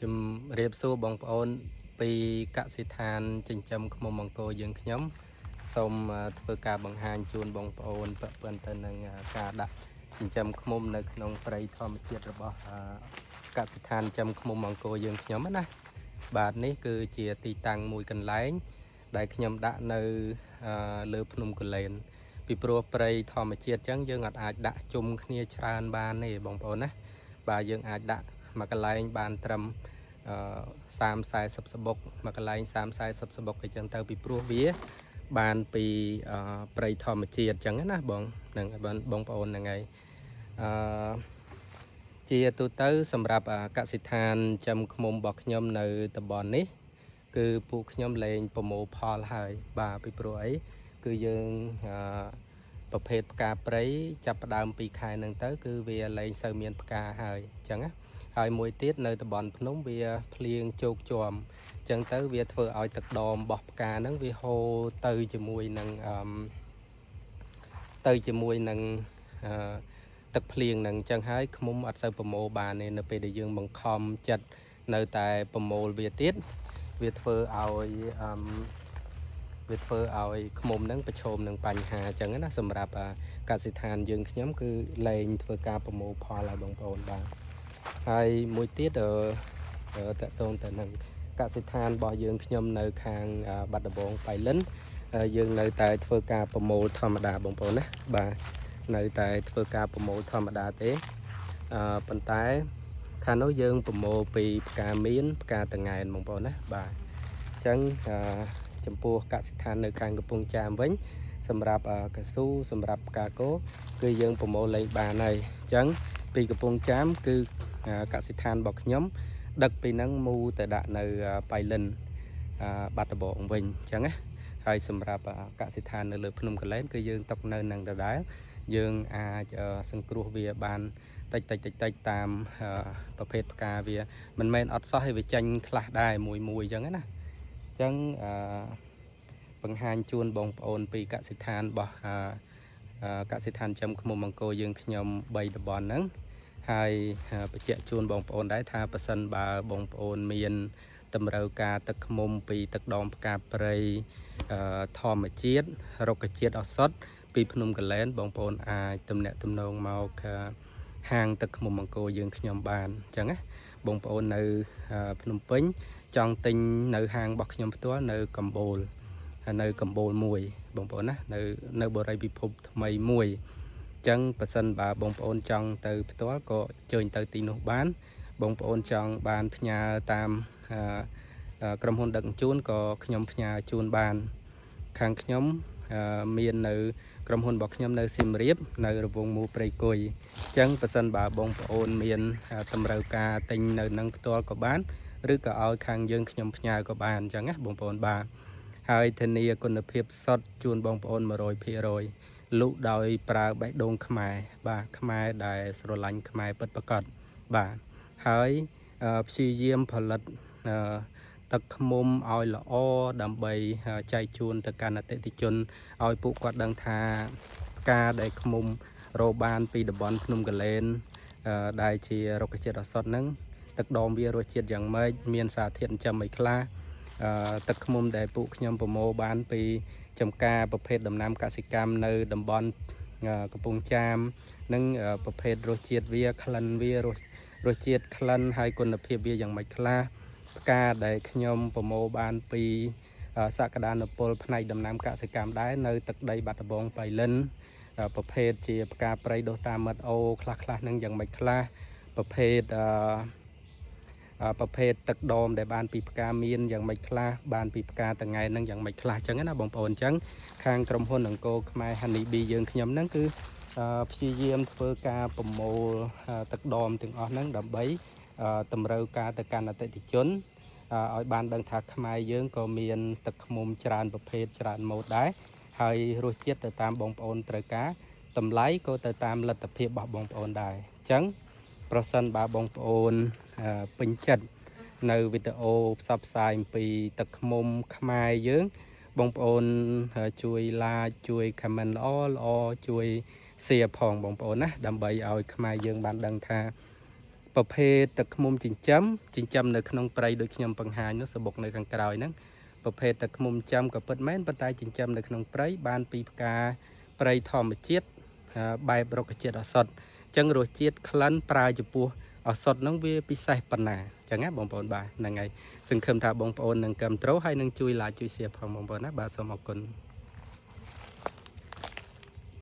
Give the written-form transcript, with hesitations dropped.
ជំរាបសួរបងប្អូនពីកសិដ្ឋានចិញ្ចឹមឃ្មុំអង្គរយើងខ្ញុំសូមធ្វើការបង្ហាញជូនបងប្អូនពាក់ព័ន្ធទៅនឹងការដាក់ចិញ្ចឹមឃ្មុំនៅក្នុងព្រៃធម្មជាតិរបស់កសិដ្ឋានចិញ្ចឹមឃ្មុំអង្គរយើងខ្ញុំណាបាទនេះគឺជាទីតាំងមួយកន្លែងដែលខ្ញុំដាក់នៅលើភ្នំកលែនពីព្រោះព្រៃធម្មជាតិអញ្ចឹងយើងអាចដាក់ជុំគ្នាច្រើនបានទេបងប្អូនណាបាទយើងអាចដាក់មួយកន្លែងបានត្រឹម30-40សបុកមួយកន្លែង30-40សបុកអញ្ចឹងទៅពីព្រោះវាបានពីព្រៃធម្មជាតិអញ្ចឹងណាបងនឹងបងប្អូនហ្នឹងហើយជាទូទៅសម្រាប់កសិដ្ឋានចិញ្ចឹមឃ្មុំរបស់ខ្ញុំនៅតំបន់នេះគឺពួកខ្ញុំលែងប្រមូលផលហើយបាទពីព្រោះអីគឺយើងប្រភេទផ្កាព្រៃចាប់ផ្ដើមពីខែហ្នឹងទៅគឺវាលែងសូវមានផ្កាហើយអញ្ចឹងណាហើយមួយទៀតនៅតំបន់ភ្នំវាភ្លៀងជោកជាំអញ្ចឹងទៅវាធ្វើឲ្យទឹកដមរបស់ផ្កាហ្នឹងវាហូរទៅជាមួយនឹងទឹកភ្លៀងហ្នឹងអញ្ចឹងហើយឃ្មុំអត់សូវប្រមូលបានទេនៅពេលដែលយើងបង្ខំចិត្តនៅតែប្រមូលវាទៀតវាធ្វើឲ្យឃ្មុំហ្នឹងប្រឈមនឹងបញ្ហាអញ្ចឹងណាសម្រាប់កសិដ្ឋានយើងខ្ញុំគឺលែងធ្វើការប្រមូលផលឲ្យបងប្អូនបាទហើយមួយទៀតតកតងទៅនឹងកសិដ្ឋានរបស់យើងខ្ញុំនៅខាងបាត់ដំបងបៃលិនយើងនៅតែធ្វើការប្រមូលធម្មតាបងប្អូនណាបាទនៅតែធ្វើការប្រមូលធម្មតាទេប៉ុន្តែខាងនោះយើងប្រមូលពីផ្កាមៀនផ្កាតង្កែនបងប្អូនណាបាទអញ្ចឹងចំពោះកសិដ្ឋាននៅខាងកំពង់ចាមវិញសម្រាប់កស៊ូសម្រាប់ផ្កាគោគឺយើងប្រមូលលេងបានហើយអញ្ចឹងពីកំពង់ចាមគឺកសិដ្ឋានរបស់ខ្ញុំដឹកពីហ្នឹងមូទៅដាក់នៅបៃលិនបាត់ដំបងវិញអញ្ចឹងណាហើយសម្រាប់កសិដ្ឋាននៅលើភ្នំកលែនគឺយើងຕົកនៅនឹងដដែលយើងអាចសង្គ្រោះវាបានតិចតាមប្រភេទផ្កាវាមិនមែនអត់សោះឲ្យវាចាញ់ខ្លះដែរមួយអញ្ចឹងណាអញ្ចឹងបង្ហាញជូនបងប្អូនពីកសិដ្ឋានរបស់កសិដ្ឋានចិញ្ចឹមឃ្មុំអង្គរយើងខ្ញុំ3តំបន់ហ្នឹងហើយបញ្ជាក់ជូនបងប្អូនដែរថាប៉ះសិនបើបងប្អូនមានតម្រូវការទឹកឃ្មុំពីទឹកដមផ្កាព្រៃធម្មជាតិរុក្ខជាតិឱសថពីភ្នំកលែនបងប្អូនអាចទំនាក់ទំនងមកហាងទឹកឃ្មុំអង្គរយើងខ្ញុំបានអញ្ចឹងណាបងប្អូននៅភ្នំពេញចង់ទិញនៅហាងរបស់ខ្ញុំផ្ទាល់នៅកម្ពុជាមួយបងប្អូនណានៅបរិយាពិភពថ្មីមួយអញ្ចឹងប៉ះសិនបើបងប្អូនចង់ទៅផ្ទាល់ក៏អញ្ជើញទៅទីនោះបានបងប្អូនចង់បានផ្ញើតាមក្រុមហ៊ុនដឹកជញ្ជូនក៏ខ្ញុំផ្ញើជូនបានខាងខ្ញុំមាននៅក្រុមហ៊ុនរបស់ខ្ញុំនៅសៀមរាបនៅរវងមូព្រៃគុយអញ្ចឹងប៉ះសិនបើបងប្អូនមានតម្រូវការទិញនៅនឹងផ្ទាល់ក៏បានឬក៏ឲ្យខាងយើងខ្ញុំផ្ញើក៏បានអញ្ចឹងណាបងប្អូនបាទហើយធានាគុណភាពសុទ្ធជូនបងប្អូន 100% លក់ដោយប្រើបេះដូងខ្មែរបាទខ្មែរដែលស្រឡាញ់ខ្មែរពិតប្រាកដបាទហើយព្យាយាមផលិតទឹកឃ្មុំឲ្យល្អដើម្បីចែកជូនទៅកាន់អតិថិជនឲ្យពួកគាត់ដឹងថាផ្កាដែលឃ្មុំរកបានពីតំបន់ភ្នំកលែនដែលជារុក្ខជាតិឱសថហ្នឹងទឹកដមវារសជាតិយ៉ាងម៉េចមានសារធាតុចិញ្ចឹមអីខ្លះទឹកឃ្មុំដែលពួកខ្ញុំប្រមូលបានពីចំការប្រភេទដំណាំកសិកម្មនៅតំបន់កំពង់ចាមនិងប្រភេទរសជាតិវាក្លិនវារសជាតិក្លិនហើយគុណភាពវាយ៉ាងម៉េចខ្លះផ្កាដែលខ្ញុំប្រមូលបានពីសក្តានុពលផ្នែកដំណាំកសិកម្មដែរនៅទឹកដីបាត់ដំបងបៃលិនប្រភេទជាផ្កាព្រៃដុះតាមមាត់អូខ្លះហ្នឹងយ៉ាងម៉េចខ្លះប្រភេទទឹកដមដែលបានពីផ្កាមៀនយ៉ាងម៉េចខ្លះបានពីផ្កាតង្កែហ្នឹងយ៉ាងម៉េចខ្លះអញ្ចឹងណាបងប្អូនអញ្ចឹងខាងក្រុមហ៊ុនអង្គរខ្មែរ Honey Bee យើងខ្ញុំហ្នឹងគឺព្យាយាមធ្វើការប្រមូលទឹកដមទាំងអស់ហ្នឹងដើម្បីតម្រូវការទៅកាន់អតិថិជនឲ្យបានដឹងថាខ្មែរយើងក៏មានទឹកឃ្មុំច្រើនប្រភេទច្រើនម៉ូតដែរហើយរសជាតិទៅតាមបងប្អូនត្រូវការតម្លៃក៏ទៅតាមលទ្ធភាពរបស់បងប្អូនដែរអញ្ចឹងប្រសិនបើបងប្អូនពេញចិត្តនៅវីដេអូផ្សព្វផ្សាយអំពីទឹកឃ្មុំខ្មែរយើងបងប្អូនជួយ like ជួយ comment ល្អជួយ share ផងបងប្អូនណាដើម្បីឲ្យខ្មែរយើងបានដឹងថា ប្រភេទទឹកឃ្មុំចិញ្ចឹមនៅក្នុងព្រៃដូចខ្ញុំបង្ហាញនោះសបុកនៅខាងក្រោយហ្នឹងប្រភេទទឹកឃ្មុំចិញ្ចឹមក៏ពិតមែនប៉ុន្តែចិញ្ចឹមនៅក្នុងព្រៃបានពីផ្កាព្រៃធម្មជាតិបែបរុក្ខជាតិឱសថអញ្ចឹងរសជាតិក្លិនប្រើចំពោះឱសថហ្នឹងវាពិសេសប៉ុណ្ណាអញ្ចឹងណាបងប្អូនបាទហ្នឹងហើយសង្ឃឹមថាបងប្អូននឹងគាំទ្រហើយនឹងជួយ like ជួយ share ផងបងប្អូនណាបាទសូមអរគុណ